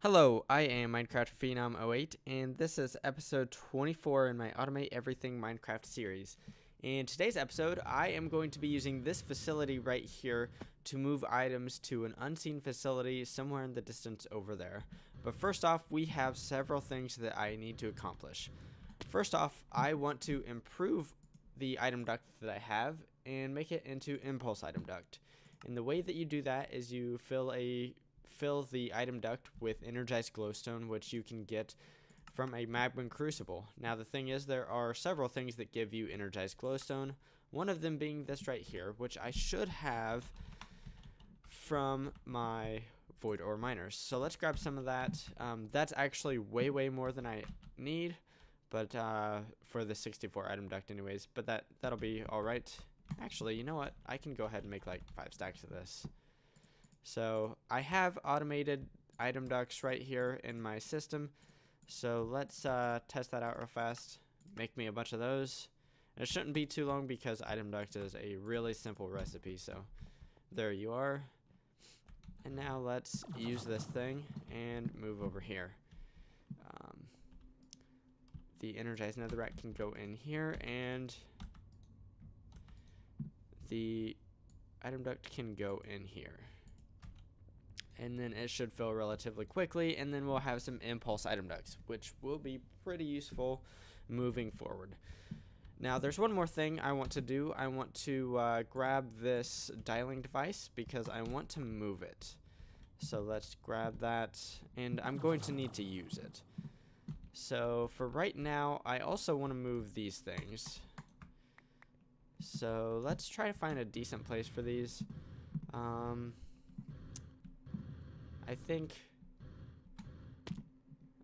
Hello, I am Minecraft Phenom 08, and this is episode 24 in my Automate Everything Minecraft series. In today's episode, I am going to be using this facility right here to move items to an unseen facility somewhere in the distance over there. But first off, we have several things that I need to accomplish. First off, I want to improve the item duct that I have and make it into impulse item duct. And the way that you do that is you fill the item duct with energized glowstone, which you can get from a magma crucible. Now the thing is, there are several things that give you energized glowstone, one of them being this right here, which I should have from my void ore miners. So let's grab some of that. That's actually way more than I need, but for the 64 item duct anyways, but that'll be all right. Actually, you know what, I can go ahead and make like 5 stacks of this. So I have automated item ducts right here in my system. So let's test that out real fast. Make me a bunch of those. And it shouldn't be too long because item duct is a really simple recipe. So there you are. And now let's use this thing and move over here. The energized netherrack can go in here, and the item duct can go in here. And then it should fill relatively quickly, and then we'll have some impulse item ducts, which will be pretty useful moving forward. Now there's one more thing I want to do. I want to grab this dialing device because I want to move it. So let's grab that, and I'm going to need to use it. So for right now, I also want to move these things. So let's try to find a decent place for these. I think,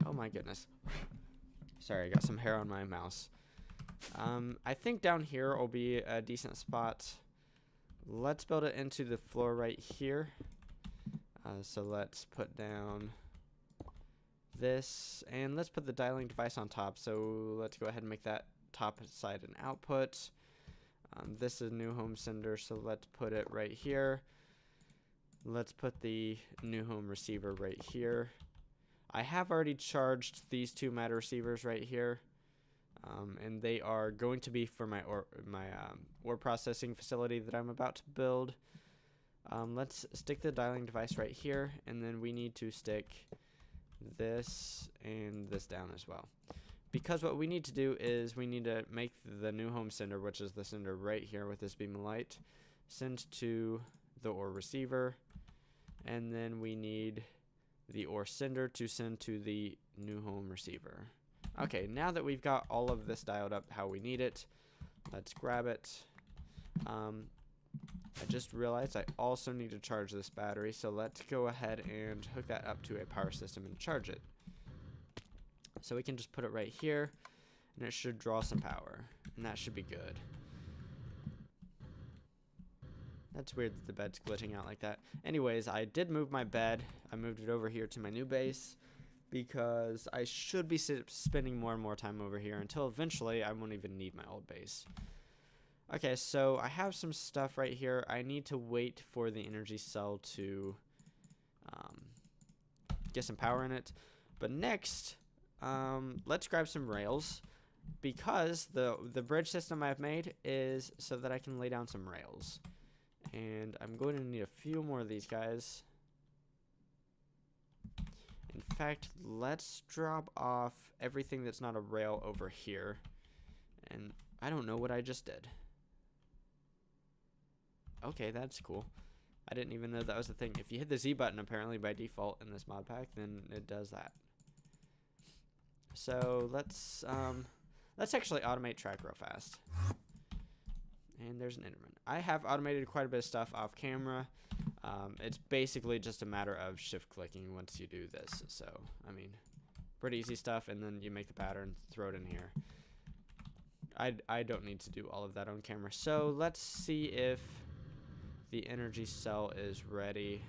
oh my goodness, sorry, I got some hair on my mouse. I think down here will be a decent spot. Let's build it into the floor right here. So let's put down this, and let's put the dialing device on top. So let's go ahead and make that top side an output. This is new home sender, so let's put it right here. Let's put the new home receiver right here. I have already charged these two matter receivers right here, and they are going to be for my ore processing facility that I'm about to build. Let's stick the dialing device right here, and then we need to stick this and this down as well. Because what we need to do is we need to make the new home sender, which is the sender right here with this beam of light, send to the ore receiver, and then we need the ore sender to send to the new home receiver. Okay, now that we've got all of this dialed up how we need it, let's grab it. I just realized I also need to charge this battery, so let's go ahead and hook that up to a power system and charge it. So we can just put it right here, and it should draw some power, and that should be good. That's weird that the bed's glitching out like that. Anyways, I did move my bed. I moved it over here to my new base because I should be spending more and more time over here until eventually I won't even need my old base. Okay, so I have some stuff right here. I need to wait for the energy cell to get some power in it. But next, let's grab some rails, because the bridge system I've made is so that I can lay down some rails. And I'm going to need a few more of these guys. In fact, let's drop off everything that's not a rail over here. And I don't know what I just did. Okay, that's cool. I didn't even know that was a thing. If you hit the Z button, apparently by default in this mod pack, then it does that. So let's actually automate track real fast. And there's an Enderman. I have automated quite a bit of stuff off camera. It's basically just a matter of shift clicking once you do this. So, I mean, pretty easy stuff. And then you make the pattern, throw it in here. I don't need to do all of that on camera. So let's see if the energy cell is ready.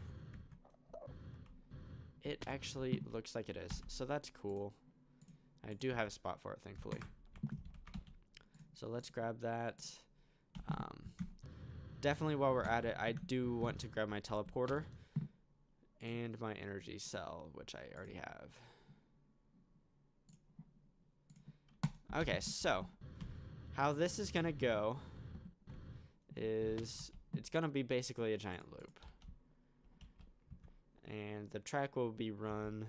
It actually looks like it is. So that's cool. I do have a spot for it, thankfully. So let's grab that. Definitely while we're at it, I do want to grab my teleporter. and my energy cell, which I already have. Okay, so how this is going to go is it's going to be basically a giant loop. And the track will be run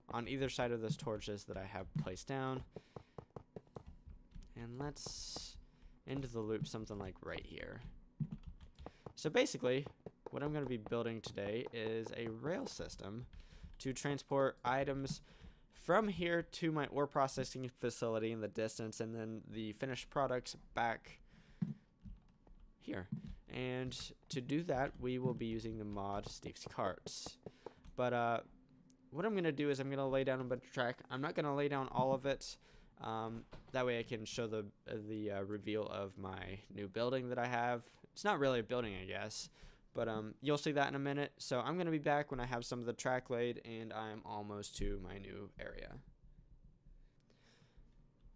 on either side of those torches that I have placed down. And let's end the loop something like right here. So basically, what I'm going to be building today is a rail system to transport items from here to my ore processing facility in the distance, and then the finished products back here. And to do that, we will be using the mod Steve's Carts. But what I'm going to do is I'm going to lay down a bunch of track. I'm not going to lay down all of it. That way I can show the reveal of my new building that I have. It's not really a building, I guess. But you'll see that in a minute. So I'm going to be back when I have some of the track laid and I'm almost to my new area.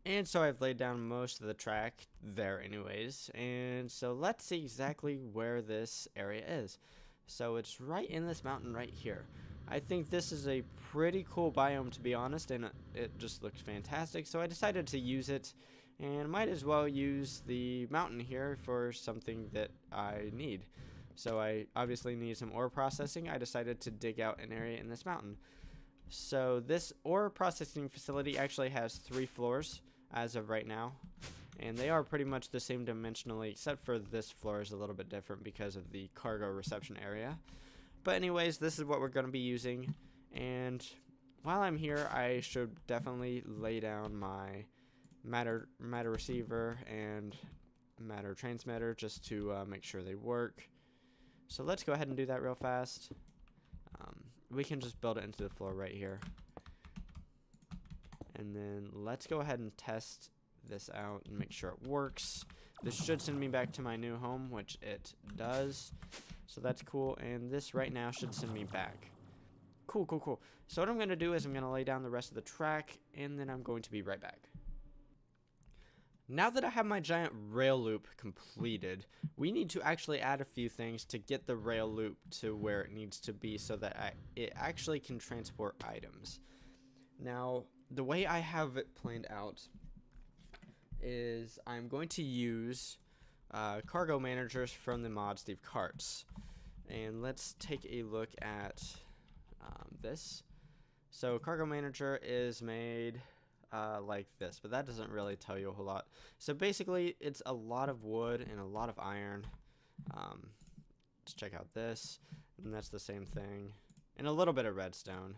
And so I've laid down most of the track there anyways. And so let's see exactly where this area is. So it's right in this mountain right here. I think this is a pretty cool biome, to be honest, and it just looks fantastic. So I decided to use it, and might as well use the mountain here for something that I need. So I obviously need some ore processing. I decided to dig out an area in this mountain. So this ore processing facility actually has 3 floors as of right now, and they are pretty much the same dimensionally, except for this floor is a little bit different because of the cargo reception area. But anyways, this is what we're going to be using, and while I'm here, I should definitely lay down my matter receiver and matter transmitter just to make sure they work. So let's go ahead and do that real fast. We can just build it into the floor right here. And then let's go ahead and test this out and make sure it works. This should send me back to my new home, which it does. So that's cool. And this right now should send me back. Cool, cool, cool. So what I'm going to do is I'm going to lay down the rest of the track, and then I'm going to be right back. Now that I have my giant rail loop completed, we need to actually add a few things to get the rail loop to where it needs to be so that it actually can transport items. Now, the way I have it planned out is I'm going to use cargo managers from the mod Steve Carts. And let's take a look at this. So cargo manager is made like this, but that doesn't really tell you a whole lot. So basically it's a lot of wood and a lot of iron. Let's check out this, and that's the same thing, and a little bit of redstone,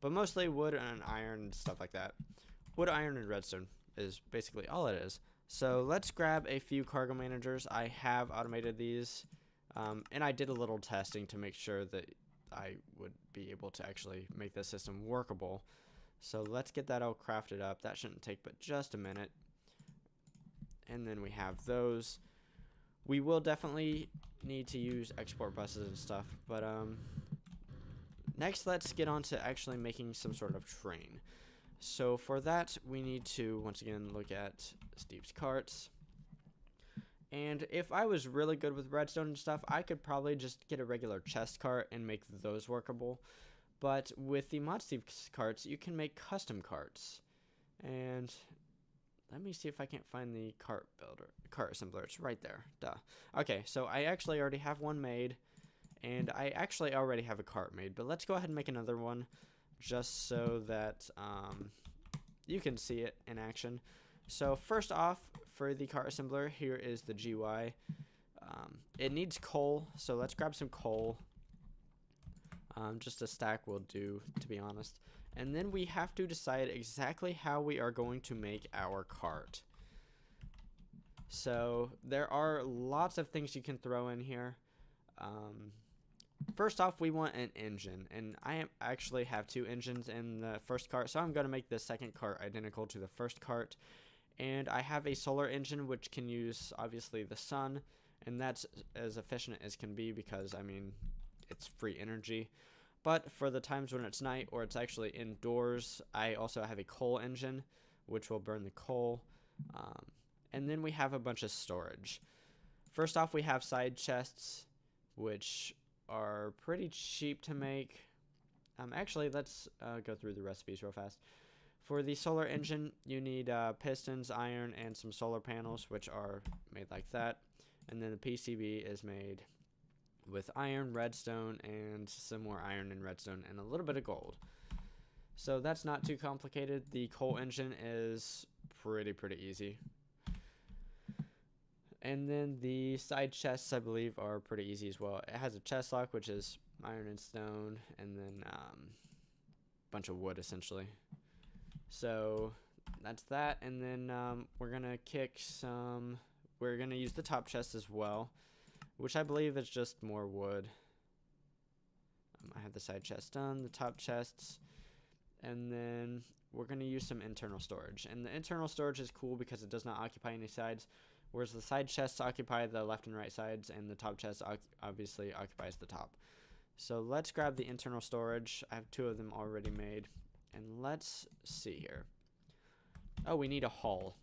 but mostly wood and iron and stuff like that. Wood, iron, and redstone is basically all it is. So let's grab a few cargo managers. I have automated these, and I did a little testing to make sure that I would be able to actually make the system workable. So let's get that all crafted up. That shouldn't take but just a minute. And then we have those. We will definitely need to use export buses and stuff, but next let's get on to actually making some sort of train. So for that we need to once again look at Steve's Carts. And if I was really good with redstone and stuff, I could probably just get a regular chest cart and make those workable. But with the mod Steve's Carts, you can make custom carts. And let me see if I can't find the cart assembler. It's right there. Duh. Okay, so I actually already have one made, and I actually already have a cart made. But let's go ahead and make another one, just so that you can see it in action. So first off, for the cart assembler, here is the GUI. It needs coal, so let's grab some coal. Just a stack will do, to be honest. And then we have to decide exactly how we are going to make our cart. So there are lots of things you can throw in here. First off, we want an engine, and I actually have 2 engines in the first cart, so I'm going to make the second cart identical to the first cart. And I have a solar engine which can use obviously the sun, and that's as efficient as can be because I mean it's free energy. But for the times when it's night or it's actually indoors, I also have a coal engine which will burn the coal. And then we have a bunch of storage. First off, we have side chests, which are pretty cheap to make. Actually, let's go through the recipes real fast. For the solar engine, you need pistons, iron, and some solar panels, which are made like that. And then the PCB is made with iron, redstone, and some more iron and redstone, and a little bit of gold. So that's not too complicated. The coal engine is pretty easy. And then the side chests, I believe, are pretty easy as well. It has a chest lock, which is iron and stone, and then a bunch of wood, essentially. So that's that. And then we're going to use the top chest as well, which I believe is just more wood. I have the side chest done, the top chests, and then we're going to use some internal storage. And the internal storage is cool because it does not occupy any sides, whereas the side chests occupy the left and right sides, and the top chest obviously occupies the top. So let's grab the internal storage. I have 2 of them already made, and let's see here. Oh, we need a hull.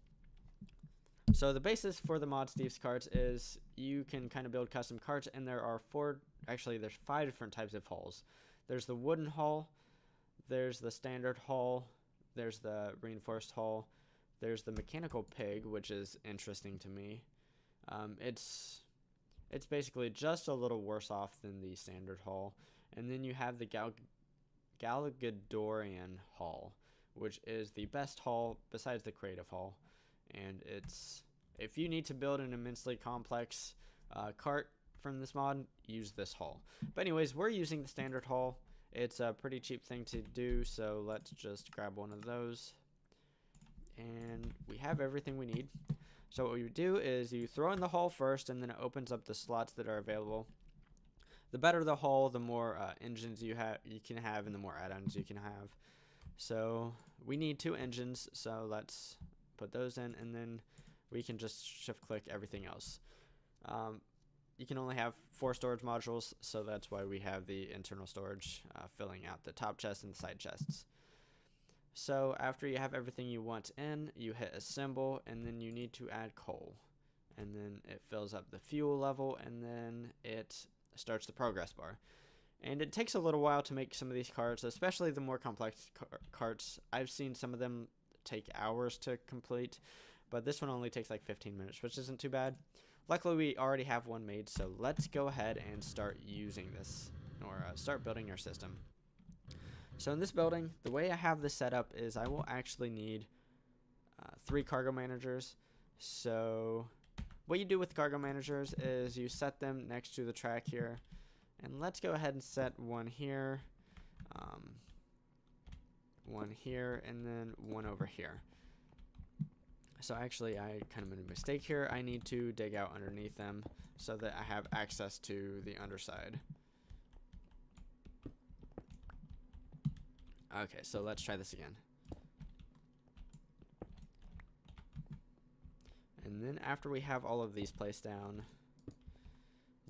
So the basis for the mod Steve's carts is you can kind of build custom carts, and there are there's 5 different types of hulls. There's the wooden hull, there's the standard hull, there's the reinforced hull, there's the mechanical pig, which is interesting to me. It's basically just a little worse off than the standard hull. And then you have the Galgadorian hull, which is the best hull besides the creative hull. And if you need to build an immensely complex cart from this mod, use this hull. But anyways, we're using the standard hull. It's a pretty cheap thing to do, so let's just grab one of those. And we have everything we need. So what you do is you throw in the hull first, and then it opens up the slots that are available. The better the hull, the more engines you can have, and the more add-ons you can have. So we need 2 engines, so let's put those in, and then we can just shift-click everything else. You can only have 4 storage modules, so that's why we have the internal storage filling out the top chest and the side chests. So after you have everything you want in, you hit assemble, and then you need to add coal. And then it fills up the fuel level, and then it starts the progress bar. And it takes a little while to make some of these carts, especially the more complex carts. I've seen some of them take hours to complete, but this one only takes like 15 minutes, which isn't too bad. Luckily, we already have one made, so let's go ahead and start using this, or start building our system. So in this building, the way I have this set up is I will actually need 3 cargo managers. So what you do with cargo managers is you set them next to the track here. And let's go ahead and set one here, and then one over here. So actually, I kind of made a mistake here. I need to dig out underneath them so that I have access to the underside. Okay, so let's try this again. And then after we have all of these placed down,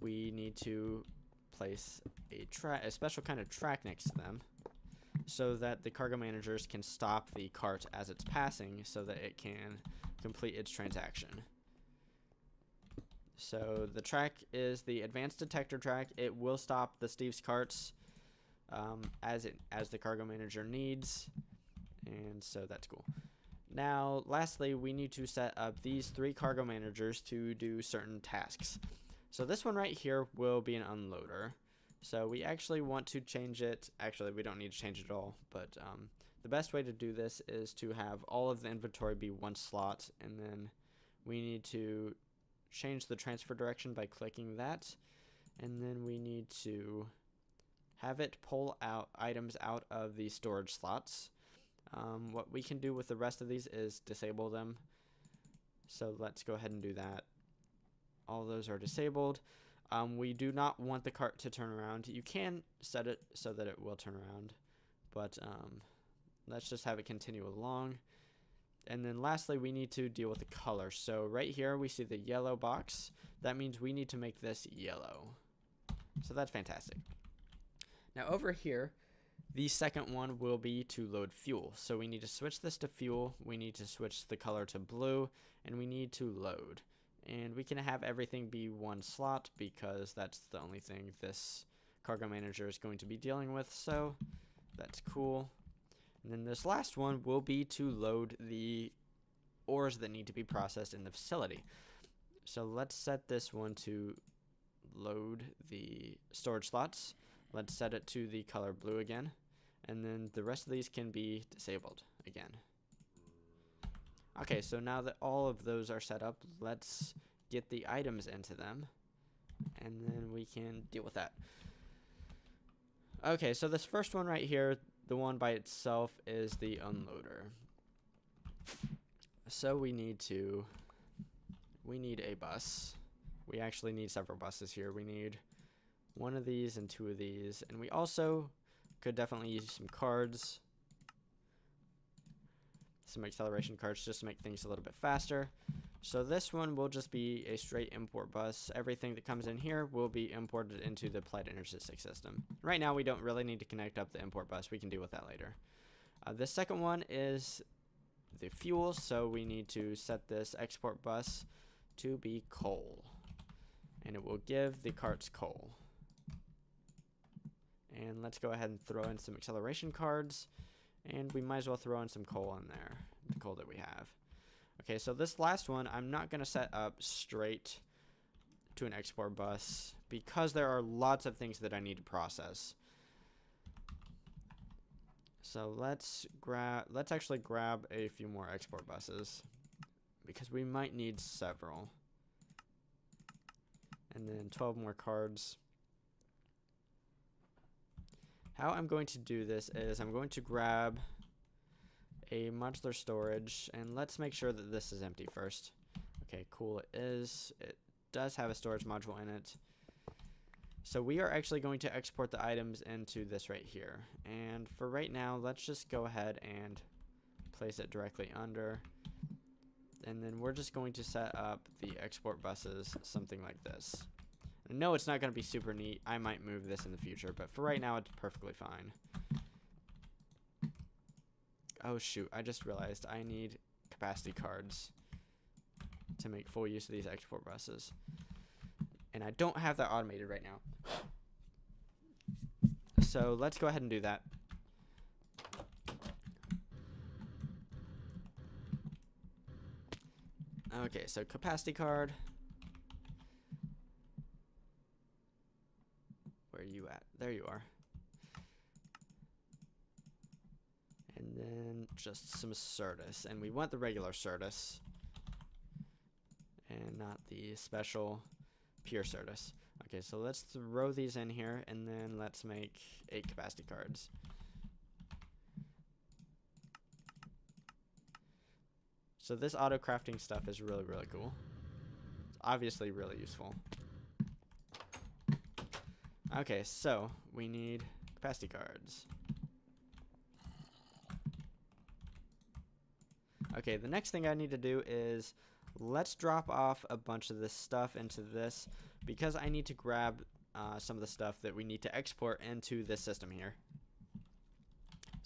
we need to place a special kind of track next to them so that the cargo managers can stop the cart as it's passing so that it can complete its transaction. So the track is the advanced detector track. It will stop the Steve's carts as the cargo manager needs, and so that's cool. Now lastly, we need to set up these 3 cargo managers to do certain tasks. So this one right here will be an unloader. So we actually want to change it. Actually, we don't need to change it at all, but the best way to do this is to have all of the inventory be 1 slot, and then we need to change the transfer direction by clicking that, and then we need to have it pull out items out of the storage slots. What we can do with the rest of these is disable them. So let's go ahead and do that. All those are disabled. We do not want the cart to turn around. You can set it so that it will turn around, but let's just have it continue along. And then lastly, we need to deal with the color. So right here we see the yellow box. That means we need to make this yellow. So that's fantastic. Now over here, the second one will be to load fuel. So we need to switch this to fuel, we need to switch the color to blue, and we need to load. And we can have everything be 1 slot because that's the only thing this cargo manager is going to be dealing with, so that's cool. And then this last one will be to load the ores that need to be processed in the facility. So let's set this one to load the storage slots. Let's set it to the color blue again, and then the rest of these can be disabled again. Okay, so now that all of those are set up, let's get the items into them, and then we can deal with that. Okay, so this first one right here, the one by itself, is the unloader. So we need a bus. We actually need several buses here. We need one of these and two of these, and we also could definitely use some cards, some acceleration cards, just to make things a little bit faster. So this one will just be a straight import bus. Everything that comes in here will be imported into the applied energistic system. Right now we don't really need to connect up the import bus. We can deal with that later. The second one is the fuel, so we need to set this export bus to be coal, and it will give the carts coal. And let's go ahead and throw in some acceleration cards, and we might as well throw in some coal in there, the coal that we have. Okay, so this last one I'm not going to set up straight to an export bus because there are lots of things that I need to process. So let's actually grab a few more export buses because we might need several. And then 12 more cards. How I'm going to do this is I'm going to grab a modular storage, and let's make sure that this is empty first. Okay, cool, it is. It does have a storage module in it. So we are actually going to export the items into this right here. And for right now, let's just go ahead and place it directly under. And then we're just going to set up the export buses something like this. I know it's not going to be super neat. I might move this in the future, but for right now, it's perfectly fine. Oh shoot, I just realized I need capacity cards to make full use of these export buses. And I don't have that automated right now. So let's go ahead and do that. Okay, so capacity card. Where are you at? There you are. And then just some Certus. And we want the regular Certus, and not the special pure Certus. Okay, so let's throw these in here, and then let's make 8 capacity cards. So this auto crafting stuff is really, really cool. It's obviously really useful. Okay, so we need capacity cards. Okay, the next thing I need to do is let's drop off a bunch of this stuff into this, because I need to grab some of the stuff that we need to export into this system here.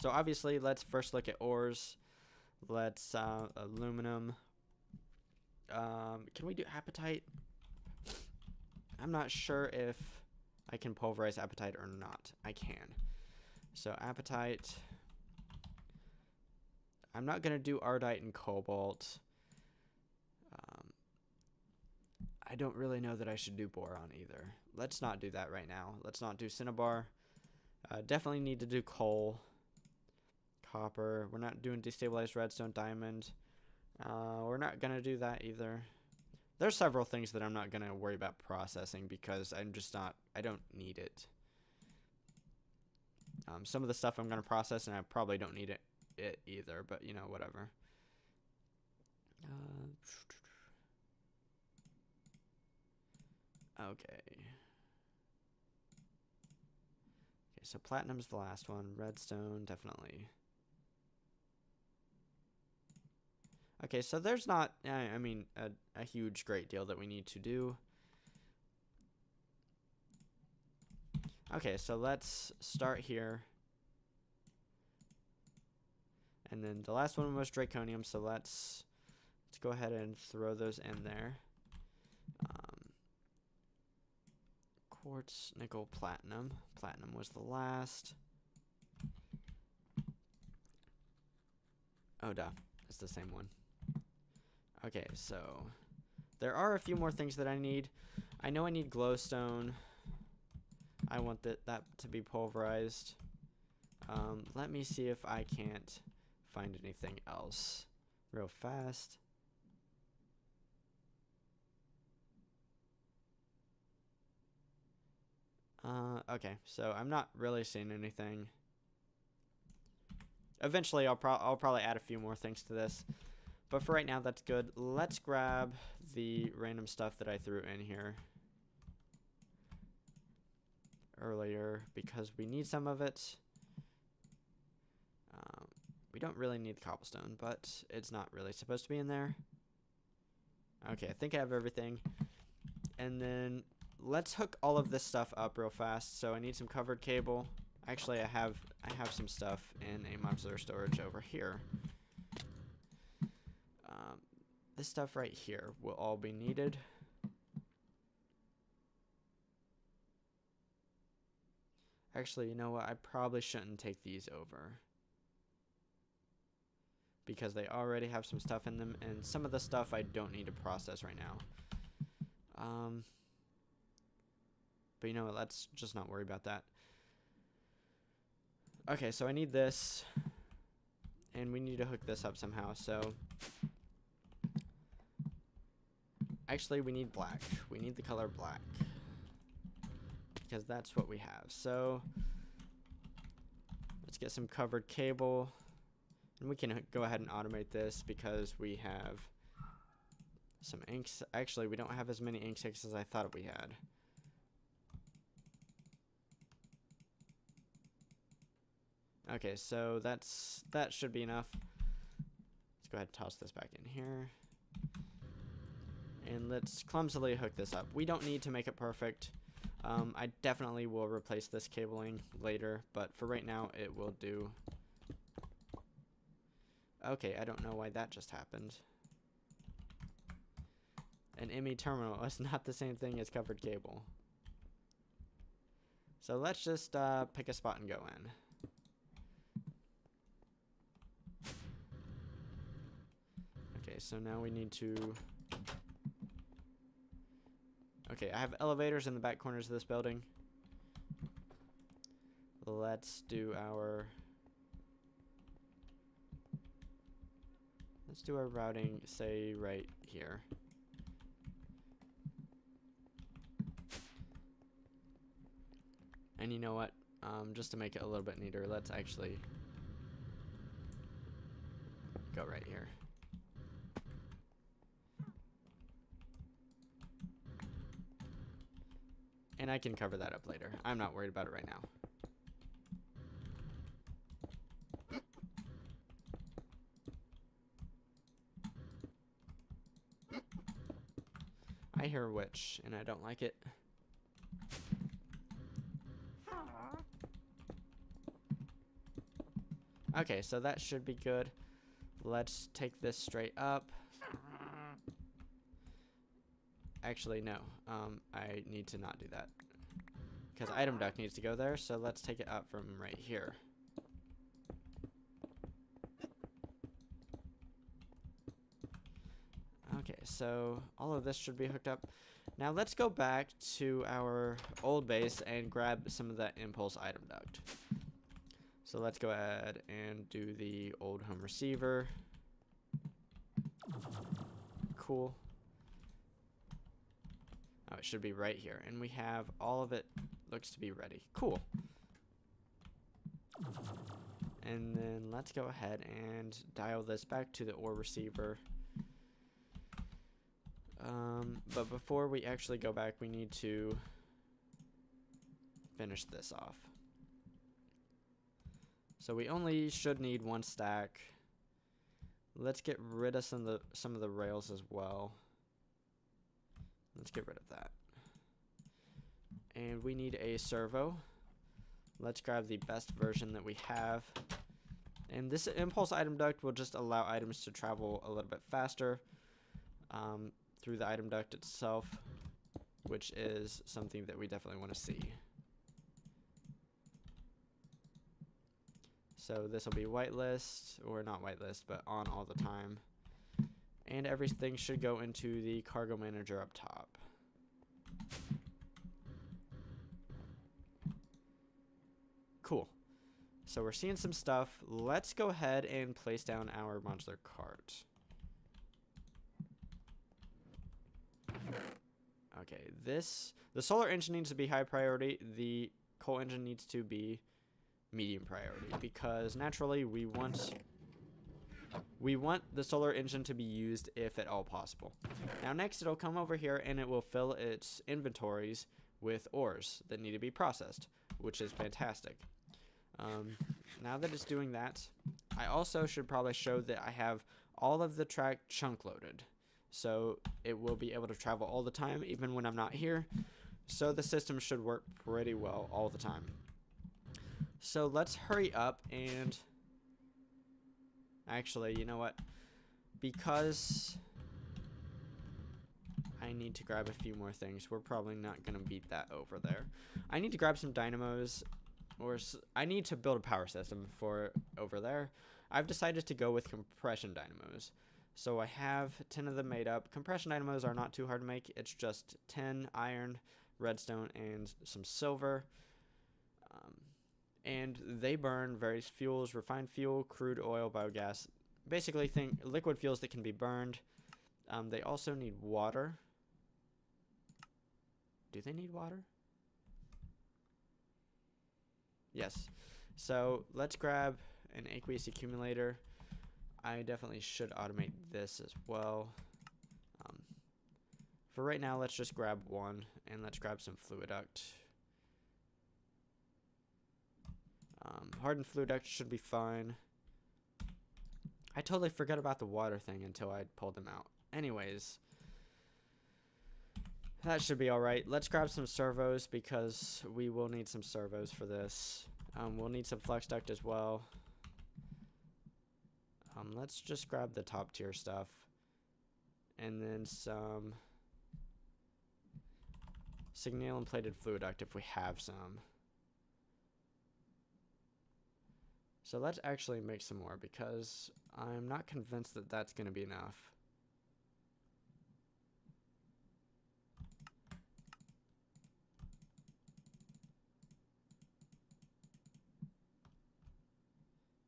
So obviously, let's first look at ores. Let's aluminum. Can we do apatite? I'm not sure if I can pulverize apatite or not. I can. So apatite. I'm not going to do ardite and cobalt. I don't really know that I should do boron either. Let's not do that right now. Let's not do cinnabar. Definitely need to do coal. Copper. We're not doing destabilized redstone diamond. We're not going to do that either. There's several things that I'm not going to worry about processing because I don't need it. Some of the stuff I'm going to process, and I probably don't need it either, but you know, whatever. Okay. Okay, so platinum's the last one. Redstone, definitely. Okay, so there's not, I mean, a huge great deal that we need to do. Okay, so let's start here. And then the last one was draconium, so let's go ahead and throw those in there. Quartz, nickel, platinum. Platinum was the last. Oh, duh. It's the same one. Okay, so there are a few more things that I need. I know I need glowstone. I want that to be pulverized. Let me see if I can't find anything else real fast. Okay, so I'm not really seeing anything. Eventually, I'll probably add a few more things to this. But for right now, that's good. Let's grab the random stuff that I threw in here earlier because we need some of it. We don't really need the cobblestone, but it's not really supposed to be in there. Okay, I think I have everything. And then let's hook all of this stuff up real fast. So I need some covered cable. Actually, I have some stuff in a modular storage over here. This stuff right here will all be needed. Actually, you know what? I probably shouldn't take these over, because they already have some stuff in them, and some of the stuff I don't need to process right now. But you know what? Let's just not worry about that. Okay, so I need this, and we need to hook this up somehow. So actually, we need black. We need the color black, because that's what we have. So let's get some covered cable, and we can go ahead and automate this because we have some inks. Actually, we don't have as many ink sticks as I thought we had. Okay, so that should be enough. Let's go ahead and toss this back in here. And let's clumsily hook this up. We don't need to make it perfect. I definitely will replace this cabling later, but for right now, it will do. Okay, I don't know why that just happened. An Emmy terminal is not the same thing as covered cable. So let's just pick a spot and go in. Okay, so now we need to... Okay, I have elevators in the back corners of this building. Let's do our routing, say, right here. And you know what? Just to make it a little bit neater, let's actually go right here. And I can cover that up later. I'm not worried about it right now. I hear a witch, and I don't like it. Okay, so that should be good. Let's take this straight up. Actually, no. I need to not do that, because item duct needs to go there, so let's take it up from right here. Okay, so all of this should be hooked up. Now let's go back to our old base and grab some of that impulse item duct. So let's go ahead and do the old home receiver. Cool. Oh, it should be right here. And we have all of it, looks to be ready. Cool. And then let's go ahead and dial this back to the ore receiver. But before we actually go back, we need to finish this off. So we only should need one stack. Let's get rid of some of the rails as well. Let's get rid of that. And we need a servo. Let's grab the best version that we have. And this impulse item duct will just allow items to travel a little bit faster through the item duct itself. which is something that we definitely want to see. So this will be whitelist, or not whitelist, but on all the time. And everything should go into the cargo manager up top. Cool. So we're seeing some stuff. Let's go ahead and place down our modular cart. Okay, the solar engine needs to be high priority. The coal engine needs to be medium priority, because naturally we want the solar engine to be used if at all possible. Now next it'll come over here and it will fill its inventories with ores that need to be processed, which is fantastic. Now that it's doing that, I also should probably show that I have all of the track chunk loaded, so it will be able to travel all the time even when I'm not here, so the system should work pretty well all the time. So let's hurry up and actually, you know what, because I need to grab a few more things, we're probably not going to beat that over there. I need to grab some dynamos, or I need to build a power system for over there. I've decided to go with compression dynamos. So I have 10 of them made up. Compression dynamos are not too hard to make. It's just 10 iron, redstone, and some silver. And they burn various fuels: refined fuel, crude oil, biogas. Basically, liquid fuels that can be burned. They also need water. Do they need water? Yes. So let's grab an aqueous accumulator. I definitely should automate this as well. For right now, let's just grab one, and let's grab some fluid duct. Hardened fluid duct should be fine. I totally forgot about the water thing until I pulled them out. Anyways, that should be alright. Let's grab some servos, because we will need some servos for this. We'll need some flux duct as well. Let's just grab the top tier stuff. And then some signal and plated fluid duct if we have some. So let's actually make some more, because I'm not convinced that that's going to be enough.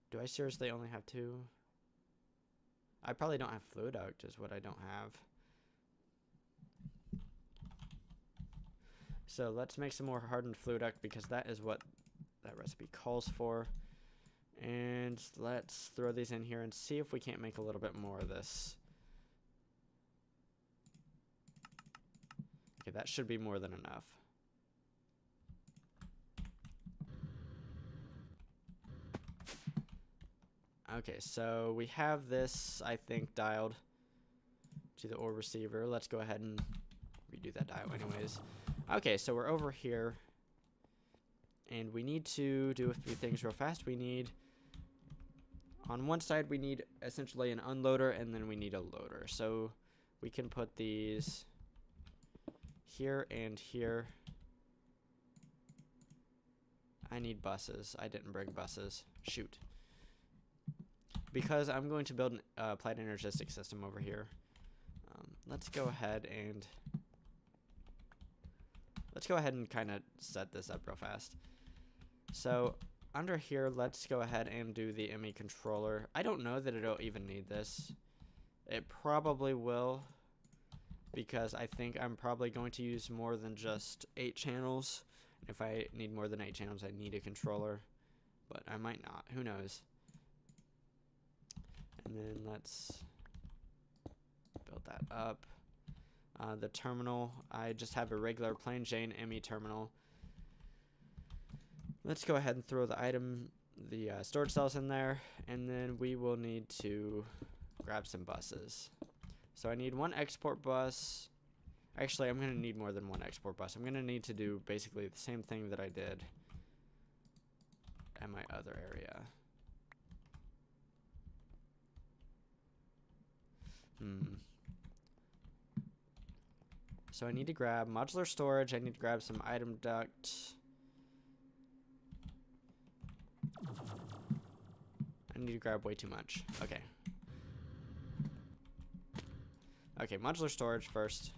Do I seriously only have 2? I probably don't have fluid duct is what I don't have. So let's make some more hardened fluid duct, because that is what that recipe calls for. And let's throw these in here and see if we can't make a little bit more of this. Okay, that should be more than enough. Okay, so we have this, I think, dialed to the ore receiver. Let's go ahead and redo that dial anyways. Okay, so we're over here, and we need to do a few things real fast. We need, on one side, we need essentially an unloader, and then we need a loader. So we can put these here and here. I need buses. I didn't bring buses. Shoot. Because I'm going to build an applied energistic system over here. Let's go ahead and kind of set this up real fast. So under here, let's go ahead and do the Emmy Controller. I don't know that it'll even need this. It probably will, because I think I'm probably going to use more than just 8 channels. If I need more than 8 channels, I need a controller, but I might not. Who knows? And then let's build that up. The terminal, I just have a regular plain Jane Emmy terminal. Let's go ahead and throw the storage cells in there, and then we will need to grab some buses. So I need 1 export bus. Actually, I'm going to need more than 1 export bus. I'm going to need to do basically the same thing that I did at my other area. So I need to grab modular storage. I need to grab some item duct. I need to grab way too much. Okay. Okay, modular storage first.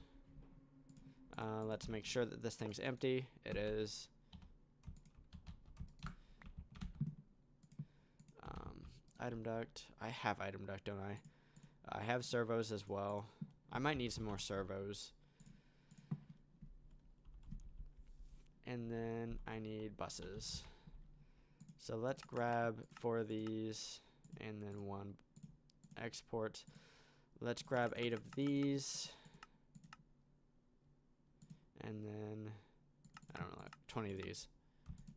Let's make sure that this thing's empty. It is. Item duct. I have item duct, don't I? I have servos as well. I might need some more servos. And then I need buses. So let's grab 4 of these and then 1 export. Let's grab 8 of these. And then, I don't know, 20 of these.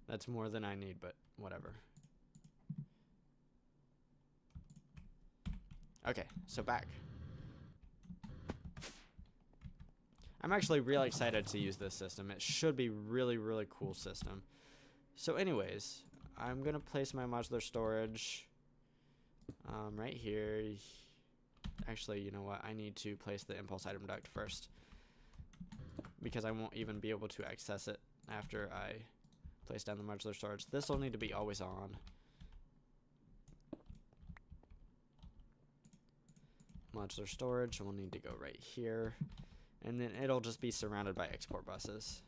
That's more than I need, but whatever. Okay, so back. I'm actually really excited to use this system. It should be really, really cool system. So anyways, I'm going to place my modular storage right here. Actually, you know what? I need to place the impulse item duct first, because I won't even be able to access it after I place down the modular storage. This will need to be always on. Modular storage will need to go right here, and then it'll just be surrounded by export buses.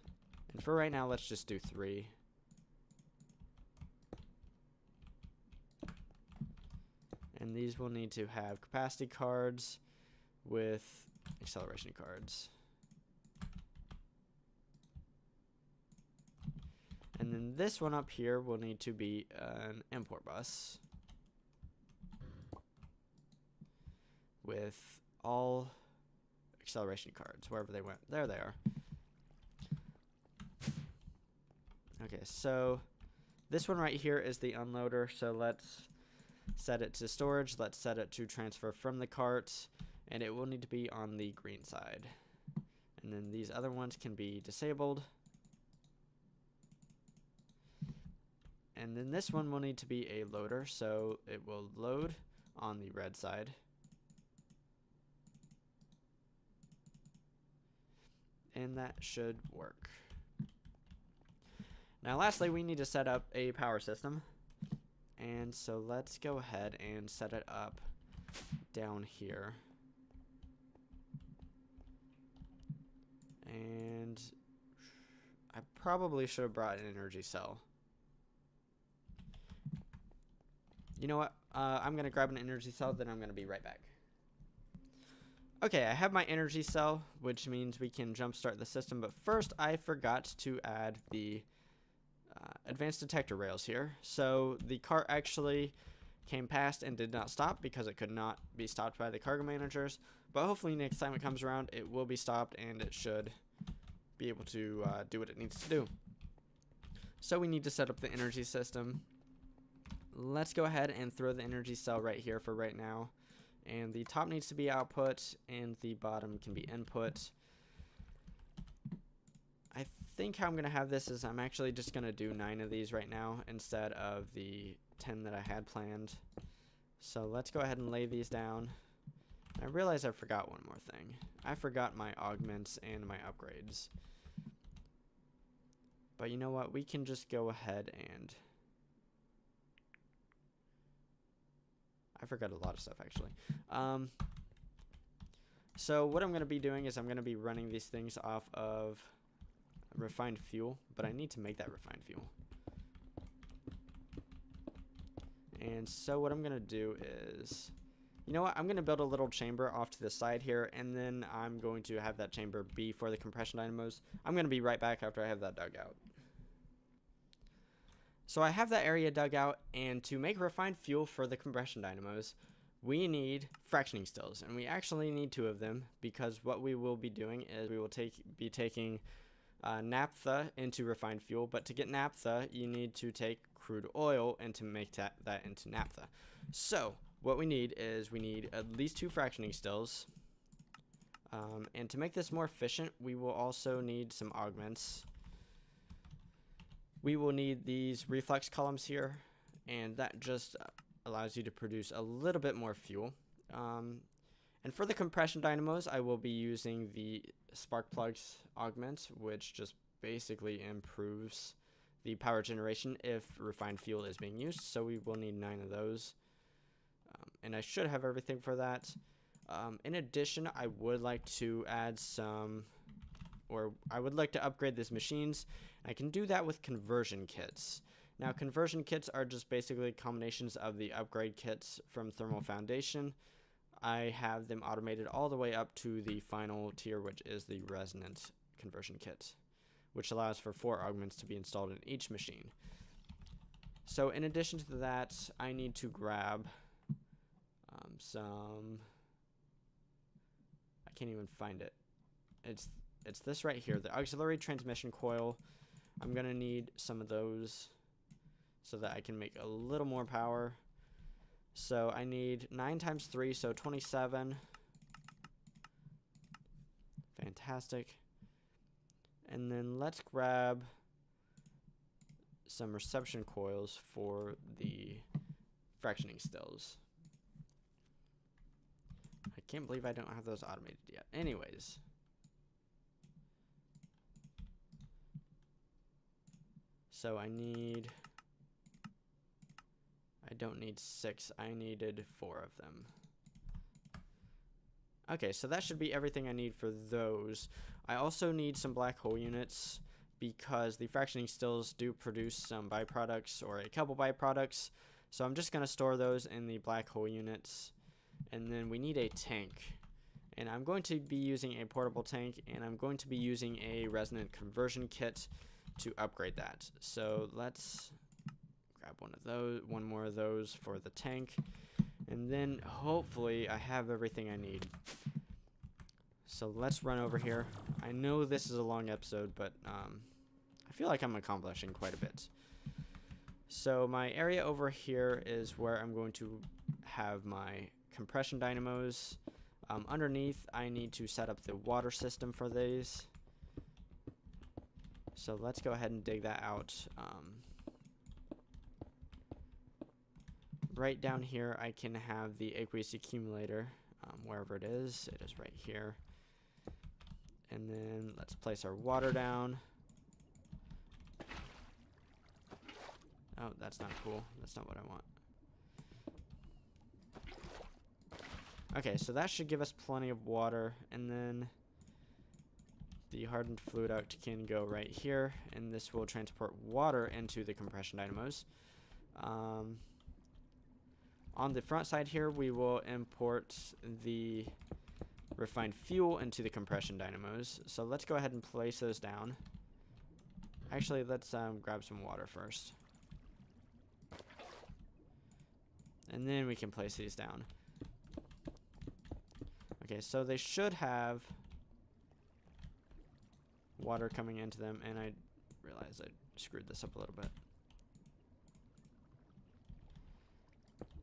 And for right now, let's just do 3. And these will need to have capacity cards with acceleration cards. And then this one up here will need to be an import bus with all acceleration cards, wherever they went. There they are. Okay, so this one right here is the unloader, so let's set it to storage. Let's set it to transfer from the cart, and it will need to be on the green side. And then these other ones can be disabled. And then this one will need to be a loader, so it will load on the red side. And that should work. Now lastly, we need to set up a power system. And so let's go ahead and set it up down here. And I probably should have brought an energy cell. You know what? I'm going to grab an energy cell, then I'm going to be right back. Okay, I have my energy cell, which means we can jumpstart the system. But first, I forgot to add the advanced detector rails here. So the cart actually came past and did not stop because it could not be stopped by the cargo managers. But hopefully next time it comes around, it will be stopped and it should be able to do what it needs to do. So we need to set up the energy system. Let's go ahead and throw the energy cell right here for right now. And the top needs to be output and the bottom can be input. I think how I'm going to have this is I'm actually just going to do 9 of these right now instead of the 10 that I had planned. So let's go ahead and lay these down. I realize I forgot one more thing. I forgot my augments and my upgrades. But you know what? We can just go ahead and... I forgot a lot of stuff actually. So what I'm going to be doing is I'm going to be running these things off of refined fuel, but I need to make that refined fuel. And so what I'm going to do is, you know what, I'm going to build a little chamber off to the side here, and then I'm going to have that chamber be for the compression dynamos. I'm going to be right back after I have that dug out. So I have that area dug out, and to make refined fuel for the compression dynamos, we need fractioning stills, and we actually need 2 of them, because what we will be doing is we will be taking naphtha into refined fuel, but to get naphtha, you need to take crude oil and to make that into naphtha. So what we need is we need at least 2 fractioning stills, and to make this more efficient, we will also need some augments. We will need these reflex columns here, and that just allows you to produce a little bit more fuel. And for the compression dynamos, I will be using the spark plugs augment, which just basically improves the power generation if refined fuel is being used. So we will need 9 of those. And I should have everything for that. In addition, I would like to add some, or I would like to upgrade these machines. I can do that with conversion kits. Now, conversion kits are just basically combinations of the upgrade kits from Thermal Foundation. I have them automated all the way up to the final tier, which is the resonant conversion kit, which allows for 4 augments to be installed in each machine. So in addition to that, I need to grab some, I can't even find it. It's this right here, the auxiliary transmission coil. I'm gonna need some of those so that I can make a little more power. So I need 9 times 3, so 27. Fantastic. And then let's grab some reception coils for the fractioning stills. I can't believe I don't have those automated yet. Anyways. So I don't need 6, I needed 4 of them. Okay, so that should be everything I need for those. I also need some black hole units because the fractioning stills do produce some byproducts, or a couple byproducts. So I'm just going to store those in the black hole units. And then we need a tank. And I'm going to be using a portable tank, and I'm going to be using a resonant conversion kit to upgrade that. So let's grab one more of those for the tank, and then hopefully I have everything I need. So let's run over here. I know this is a long episode, but I feel like I'm accomplishing quite a bit. So my area over here is where I'm going to have my compression dynamos. Underneath, I need to set up the water system for these. So let's go ahead and dig that out. Right down here, I can have the Aqueous Accumulator, wherever it is. It is right here. And then let's place our water down. Oh, that's not cool. That's not what I want. Okay, so that should give us plenty of water. And then the hardened fluid duct can go right here, and this will transport water into the compression dynamos. On the front side here, we will import the refined fuel into the compression dynamos. So let's go ahead and place those down. Actually, let's grab some water first. And then we can place these down. Okay, so they should have water coming into them, and I realized I screwed this up a little bit.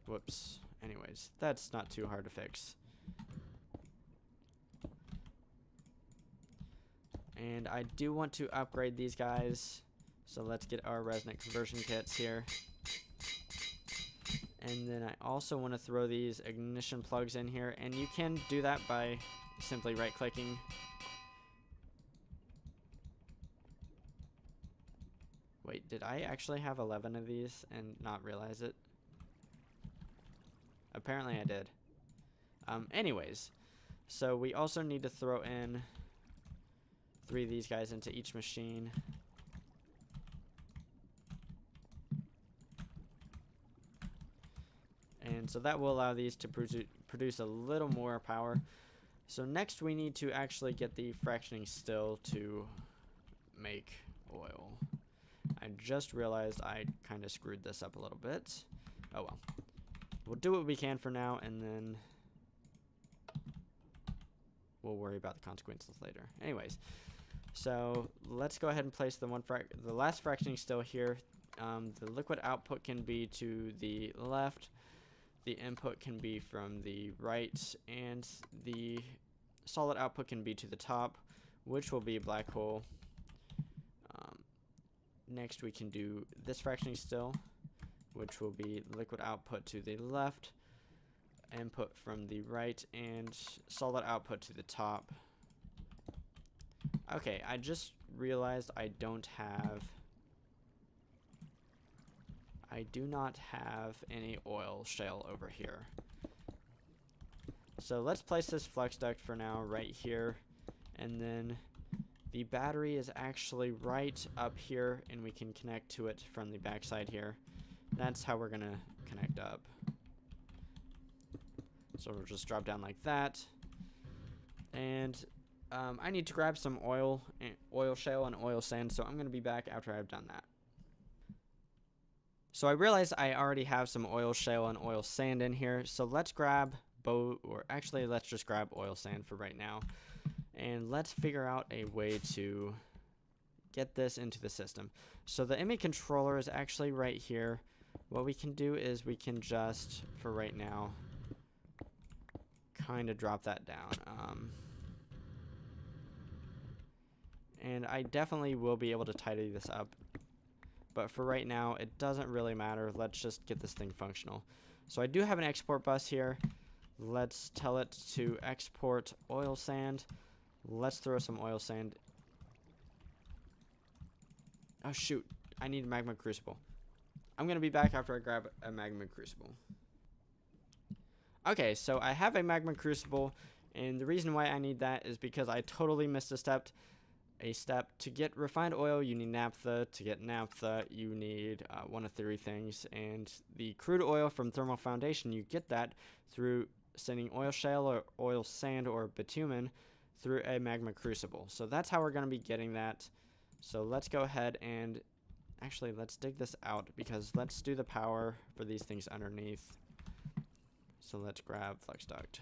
Whoops. Anyways, that's not too hard to fix. And I do want to upgrade these guys, so let's get our resonant conversion kits here. And then I also want to throw these ignition plugs in here, and you can do that by simply right-clicking. Wait, did I actually have 11 of these and not realize it? Apparently I did. Anyways, so we also need to throw in 3 of these guys into each machine. And so that will allow these to produce a little more power. So next we need to actually get the fractioning still to make oil. I just realized I kind of screwed this up a little bit. Oh well. We'll do what we can for now, and then we'll worry about the consequences later. Anyways, so let's go ahead and place the last fractioning still here. The liquid output can be to the left. The input can be from the right, and the solid output can be to the top, which will be a black hole. Next, we can do this fractioning still, which will be liquid output to the left, input from the right, and solid output to the top. Okay, I just realized I do not have any oil shale over here. So let's place this flux duct for now right here, and then the battery is actually right up here, and we can connect to it from the backside here. That's how we're gonna connect up. So we'll just drop down like that, and I need to grab some oil shale and oil sand, so I'm gonna be back after I've done that. So I realized I already have some oil shale and oil sand in here, so let's grab let's just grab oil sand for right now, and let's figure out a way to get this into the system. So the Emmy Controller is actually right here. What we can do is we can just, for right now, kind of drop that down. And I definitely will be able to tidy this up, but for right now it doesn't really matter. Let's just get this thing functional. So I do have an export bus here. Let's tell it to export oil sand. Let's throw some oil sand. Oh shoot, I need a magma crucible. I'm gonna be back after I grab a magma crucible. Okay, so I have a magma crucible, and the reason why I need that is because I totally missed a step. To get refined oil, you need naphtha. To get naphtha, you need one of three things. And the crude oil from thermal foundation, you get that through sending oil shale or oil sand or bitumen through a magma crucible. So that's how we're going to be getting that. So let's go ahead and actually let's dig this out, because let's do the power for these things underneath. So let's grab flux duct.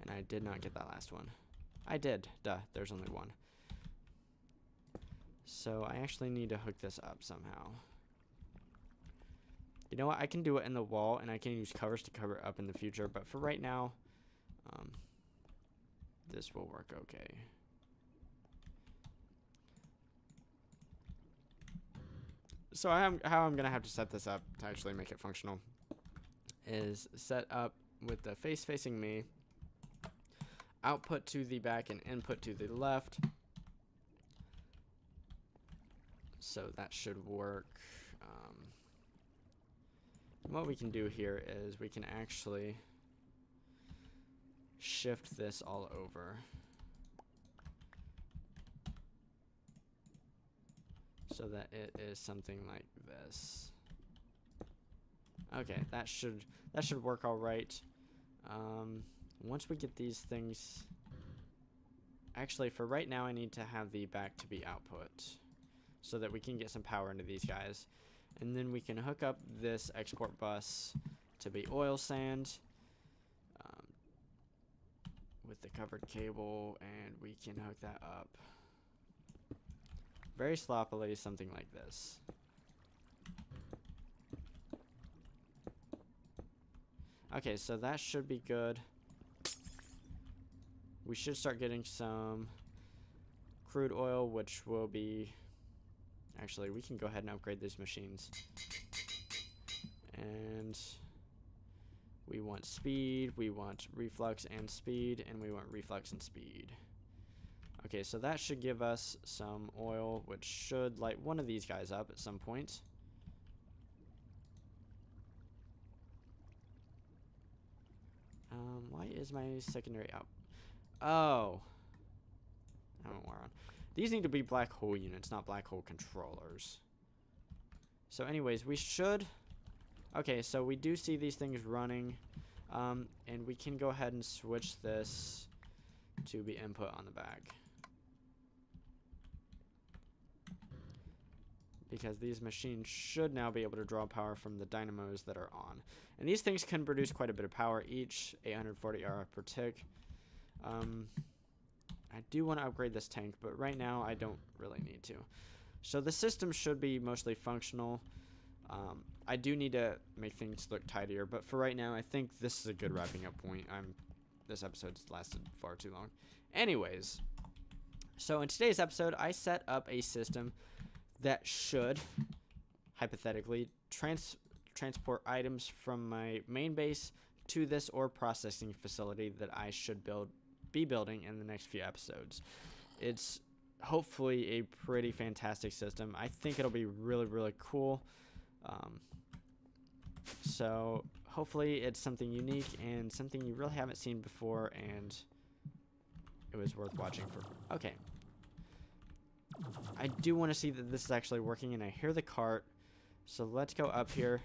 And I did not get that last one. I did. Duh, there's only one. So I actually need to hook this up somehow. You know what? I can do it in the wall, and I can use covers to cover it up in the future. But for right now, this will work okay. So how I'm going to have to set this up to actually make it functional is set up with the face facing me, output to the back and input to the left. So that should work. What we can do here is we can actually shift this all over. So that it is something like this. Okay, that should work all right. Once we get these things, actually for right now I need to have the back to be output so that we can get some power into these guys, and then we can hook up this export bus to be oil sand with the covered cable, and we can hook that up very sloppily, something like this. Okay, so that should be good. We should start getting some crude oil, which will be... Actually, we can go ahead and upgrade these machines. And we want speed, we want reflux and speed, and we want reflux and speed. Okay, so that should give us some oil, which should light one of these guys up at some point. Why is my secondary out? Oh. I don't know where on. These need to be black hole units, not black hole controllers. So anyways, we should... Okay, so we do see these things running. And we can go ahead and switch this to be input on the back. Because these machines should now be able to draw power from the dynamos that are on. And these things can produce quite a bit of power each, 840 RF per tick. I do want to upgrade this tank, but right now I don't really need to. So the system should be mostly functional. I do need to make things look tidier, but for right now I think this is a good wrapping up point. This episode's lasted far too long. Anyways, so in today's episode I set up a system that should, hypothetically, transport items from my main base to this or processing facility that I should be building in the next few episodes. It's hopefully a pretty fantastic system. I think it'll be really, really cool. So hopefully it's something unique and something you really haven't seen before, and it was worth watching for. Okay. I do want to see that this is actually working, and I hear the cart. So let's go up here.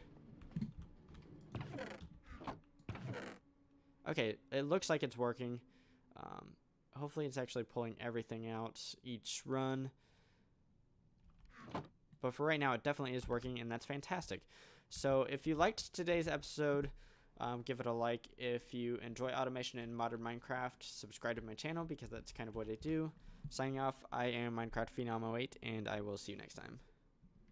Okay, it looks like it's working. Hopefully it's actually pulling everything out each run. But for right now, it definitely is working, and that's fantastic. So if you liked today's episode, give it a like. If you enjoy automation in modern Minecraft, subscribe to my channel because that's kind of what I do. Signing off, I am Minecraft Phenom 08, and I will see you next time.